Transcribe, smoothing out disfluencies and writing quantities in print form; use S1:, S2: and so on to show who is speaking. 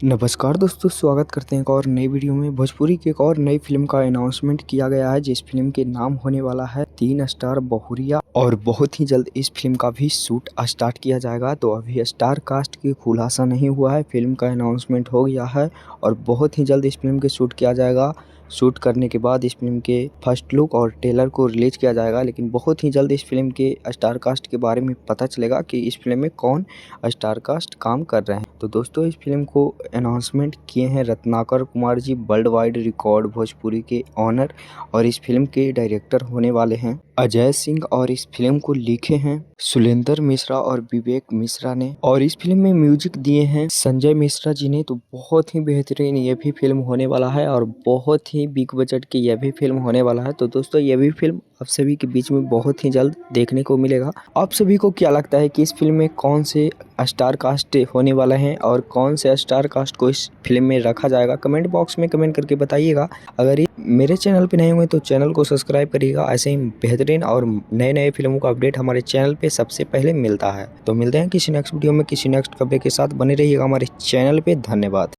S1: नमस्कार दोस्तों, स्वागत करते हैं एक और नई वीडियो में। भोजपुरी की एक और नई फिल्म का अनाउंसमेंट किया गया है, जिस फिल्म के नाम होने वाला है 3 स्टार बहुरिया, और बहुत ही जल्द इस फिल्म का भी शूट स्टार्ट किया जाएगा। तो अभी स्टार कास्ट की खुलासा नहीं हुआ है, फिल्म का अनाउंसमेंट हो गया है और बहुत ही जल्द इस फिल्म के शूट किया जाएगा। शूट करने के बाद इस फिल्म के फर्स्ट लुक और ट्रेलर को रिलीज किया जाएगा, लेकिन बहुत ही जल्द इस फिल्म के स्टार कास्ट के बारे में पता चलेगा कि इस फिल्म में कौन स्टार कास्ट काम कर रहे हैं। तो दोस्तों, इस फिल्म को अनाउंसमेंट किए हैं Ratnakar Kumar ji, world wide record Bhojpuri के ऑनर, और इस फिल्म के डायरेक्टर होने वाले हैं अजय सिंह, और इस फिल्म को लिखे हैं सुलेंदर मिश्रा और विवेक मिश्रा ने, और इस फिल्म में म्यूजिक दिए हैं संजय मिश्रा जी ने। तो बहुत ही बेहतरीन ये भी फिल्म होने वाला है और बहुत ही बिग बजट की यह भी फिल्म होने वाला है। तो दोस्तों, ये भी फिल्म आप सभी के बीच में बहुत ही जल्द देखने को मिलेगा। आप सभी को क्या लगता है कि इस फिल्म में कौन से स्टार कास्ट होने वाले हैं और कौन से स्टार कास्ट को इस फिल्म में रखा जाएगा? कमेंट बॉक्स में कमेंट करके बताइएगा। अगर ये मेरे चैनल पे नए हुए तो चैनल को सब्सक्राइब करिएगा। ऐसे ही बेहतरीन और नए नए फिल्मों का अपडेट हमारे चैनल पे सबसे पहले मिलता है। तो मिलते हैं किसी नेक्स्ट वीडियो में किसी नेक्स्ट कपड़े के साथ। बने रहिएगा हमारे चैनल पे। धन्यवाद।